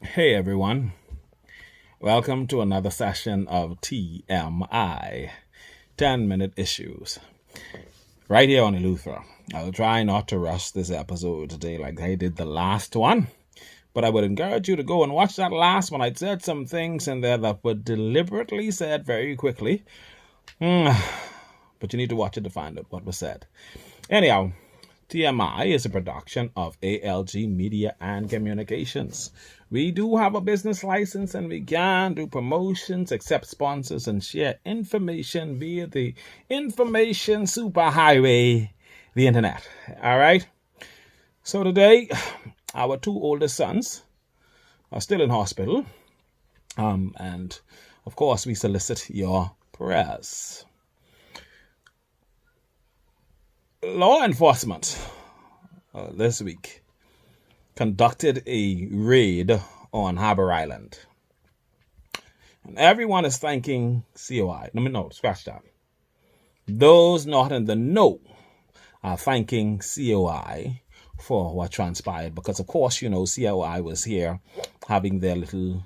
Hey everyone, welcome to another session of TMI, 10-minute issues, right here on 𝐓𝐄𝐍. I'll try not to rush this episode today like I did the last one, but I would encourage you to go and watch that last one. I said some things in there that were deliberately said very quickly, but you need to watch it to find out what was said. Anyhow, TMI is a production of ALG Media and Communications. We do have a business license and we can do promotions, accept sponsors, and share information via the information superhighway, the internet. All right? So today, our two oldest sons are still in hospital. And of course, we solicit your prayers. Law enforcement this week conducted a raid on Harbor Island. And everyone is thanking COI. No, scratch that. Those not in the know are thanking COI for what transpired because, of course, you know, COI was here having their little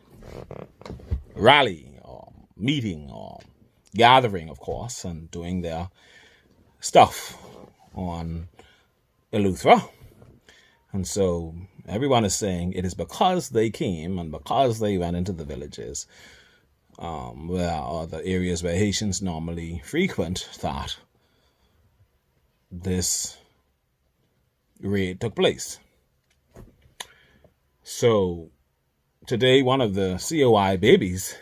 rally or meeting or gathering, of course, and doing their stuff on 𝐓𝐿𝐶. And so everyone is saying it is because they came and because they went into the villages where are the areas where Haitians normally frequent that this raid took place. So today one of the COI babies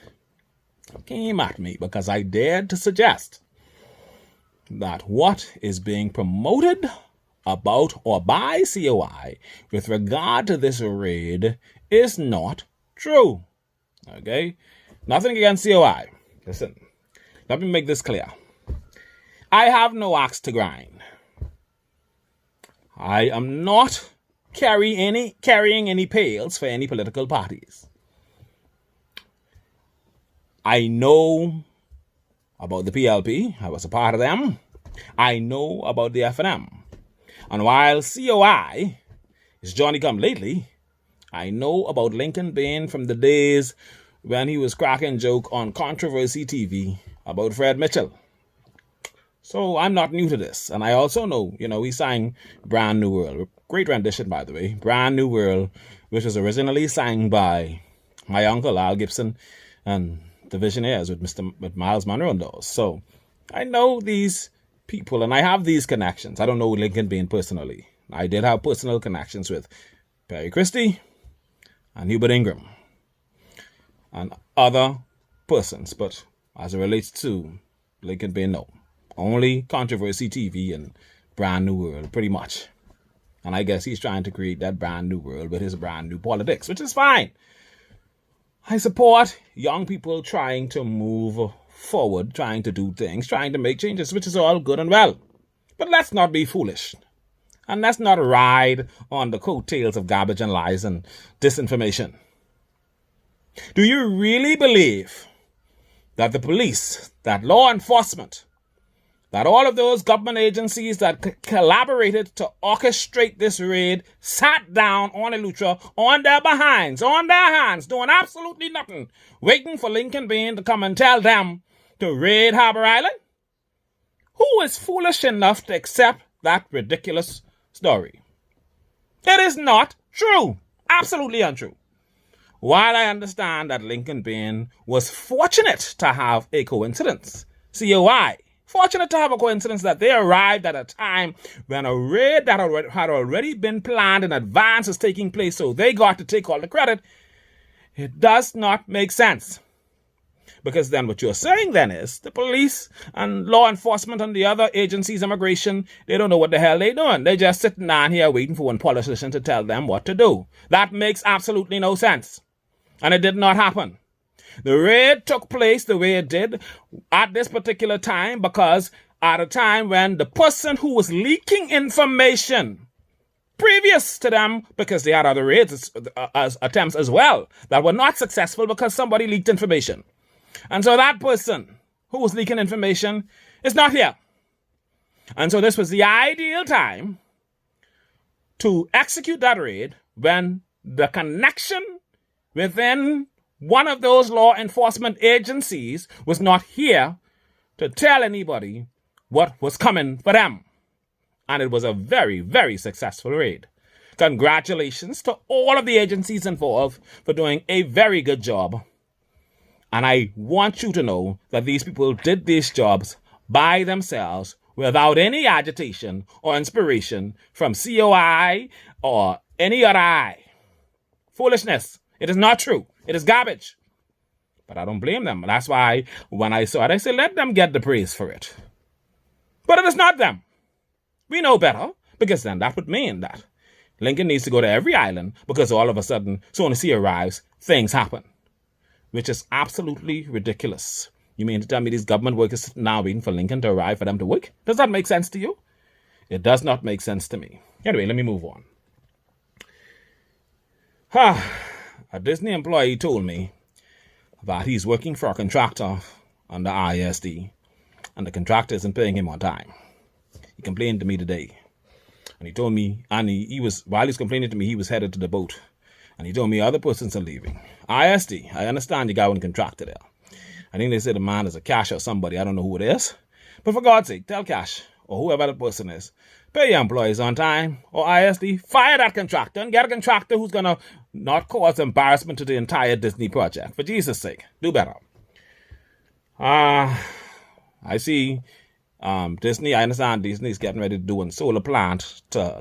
came at me because I dared to suggest that what is being promoted about or by COI with regard to this raid is not true. Okay? Nothing against COI. Listen, let me make this clear. I have no axe to grind. I am not carrying any pails for any political parties. I know about the PLP. I was a part of them. I know about the FNM. And while COI is Johnny come lately, I know about Lincoln Bain from the days when he was cracking joke on Controversy TV about Fred Mitchell. So I'm not new to this. And I also know, he sang Brand New World. Great rendition, by the way. Brand New World, which was originally sang by my uncle, Al Gibson, and the Visionaires with Miles Monroe and those. So I know these people and I have these connections. I don't know Lincoln Bain personally. I did have personal connections with Perry Christie and Hubert Ingram and other persons, but as it relates to Lincoln Bain, no. Only Controversy TV and Brand New World, pretty much. And I guess he's trying to create that brand new world with his brand new politics, which is fine. I support young people trying to move forward, trying to do things, trying to make changes, which is all good and well. But let's not be foolish. And let's not ride on the coattails of garbage and lies and disinformation. Do you really believe that the police, that law enforcement, that all of those government agencies that collaborated to orchestrate this raid sat down on 𝐓𝐿𝐶 on their behinds, on their hands, doing absolutely nothing, waiting for Lincoln Bain to come and tell them to raid Harbor Island? Who is foolish enough to accept that ridiculous story? It is not true. Absolutely untrue. While I understand that Lincoln Bain was fortunate to have a coincidence, COI, fortunate to have a coincidence that they arrived at a time when a raid that had already been planned in advance is taking place, so they got to take all the credit, it does not make sense. Because then what you're saying then is the police and law enforcement and the other agencies, immigration, they don't know what the hell they're doing. They're just sitting down here waiting for one politician to tell them what to do. That makes absolutely no sense. And it did not happen. The raid took place the way it did at this particular time because at a time when the person who was leaking information previous to them, because they had other raids as attempts as well that were not successful because somebody leaked information. And so that person who was leaking information is not here. And so this was the ideal time to execute that raid when the connection within one of those law enforcement agencies was not here to tell anybody what was coming for them. And it was a very, very successful raid. Congratulations to all of the agencies involved for doing a very good job. And I want you to know that these people did these jobs by themselves without any agitation or inspiration from COI or any other eye. Foolishness. It is not true. It is garbage. But I don't blame them. That's why when I saw it, I said, let them get the praise for it. But it is not them. We know better, because then that would mean that Lincoln needs to go to every island, because all of a sudden, as soon as he arrives, things happen, which is absolutely ridiculous. You mean to tell me these government workers now waiting for Lincoln to arrive for them to work? Does that make sense to you? It does not make sense to me. Anyway, let me move on. A Disney employee told me that he's working for a contractor under ISD, and the contractor isn't paying him on time. He complained to me today, and he told me, and he was, while he's complaining to me, he was headed to the boat, and he told me other persons are leaving. ISD, I understand you got one contractor there. I think they said the man is a Cash or somebody, I don't know who it is, but for God's sake, tell Cash, or whoever the person is, pay your employees on time, or ISD, fire that contractor and get a contractor who's going to not cause embarrassment to the entire Disney project. For Jesus' sake, do better. I see Disney, I understand Disney's getting ready to do a solar plant to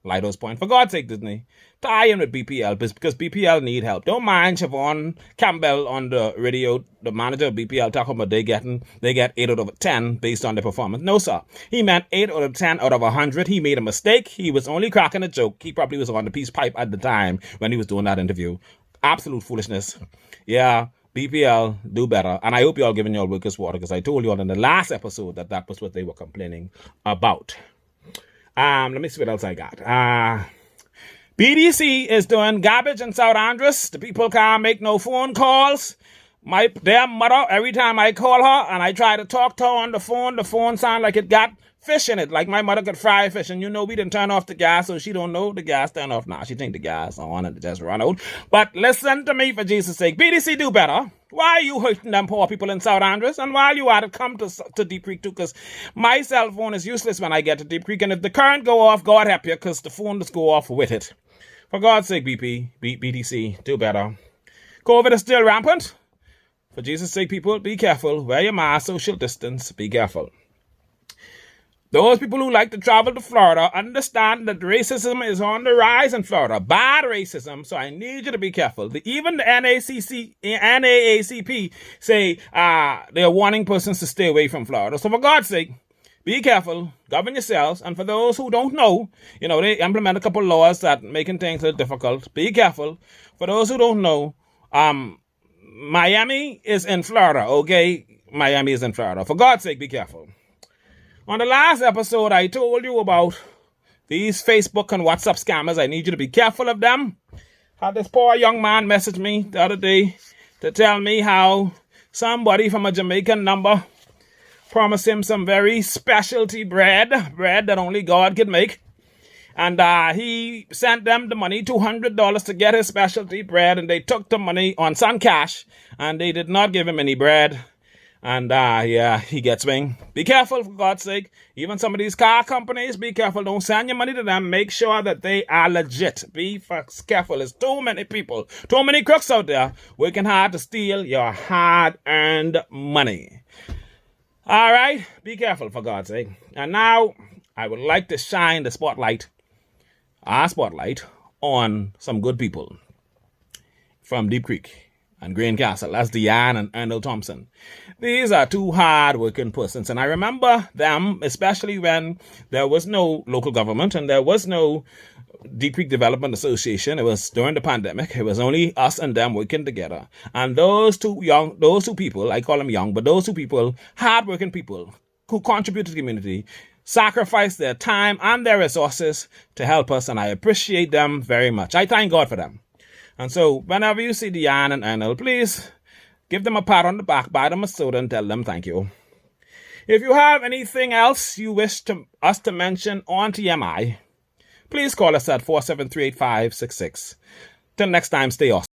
Lighthouse Point. For God's sake, Disney, tie in with BPL, because BPL need help. Don't mind Siobhan Campbell on the radio, the manager of BPL, talking about they get 8 out of 10 based on their performance. No, sir. He meant 8 out of 10 out of 100. He made a mistake. He was only cracking a joke. He probably was on the peace pipe at the time when he was doing that interview. Absolute foolishness. Yeah. BPL, do better. And I hope you all giving your workers water, because I told you all in the last episode that was what they were complaining about. Let me see what else I got. BDC is doing garbage in South Andres. The people can't make no phone calls. My damn mother, every time I call her and I try to talk to her on the phone sound like it got fish in it, like my mother could fry fish. And you know we didn't turn off the gas, so she don't know the gas turned off now. She think the gas on and it just run out. But listen to me, for Jesus' sake. BDC, do better. Why are you hurting them poor people in South Andres? And while you at it, come to Deep Creek too, because my cell phone is useless when I get to Deep Creek. And if the current go off, God help you, because the phone just go off with it. For God's sake, BDC, do better. COVID is still rampant. For Jesus' sake, people, be careful. Wear your mask, social distance, be careful. Those people who like to travel to Florida understand that racism is on the rise in Florida. Bad racism, so I need you to be careful. Even the NAACP say they are warning persons to stay away from Florida. So for God's sake, be careful, govern yourselves, and for those who don't know, they implement a couple laws that making things a little difficult. Be careful. For those who don't know, Miami is in Florida, okay? Miami is in Florida. For God's sake, be careful. On the last episode, I told you about these Facebook and WhatsApp scammers. I need you to be careful of them. Had this poor young man message me the other day to tell me how somebody from a Jamaican number promised him some very specialty bread that only God could make. And he sent them the money, $200 to get his specialty bread, and they took the money on some cash, and they did not give him any bread. And he gets winged. Be careful, for God's sake. Even some of these car companies, be careful. Don't send your money to them. Make sure that they are legit. Be careful. There's too many people, too many crooks out there working hard to steal your hard-earned money. All right? Be careful, for God's sake. And now, I would like to shine our spotlight, on some good people from Deep Creek and Greencastle. That's Deanne and Ernell Thompson. These are two hard-working persons, and I remember them, especially when there was no local government and there was no Deep Creek Development Association. It was during the pandemic. It was only us and them working together. And those two people, I call them young, but those two people, hard-working people who contribute to the community, sacrifice their time and their resources to help us, and I appreciate them very much. I thank God for them. And so, whenever you see Deanne and Ernell, please give them a pat on the back, buy them a soda, and tell them thank you. If you have anything else you wish us to mention on TMI, please call us at 473-8566. Till next time, stay awesome.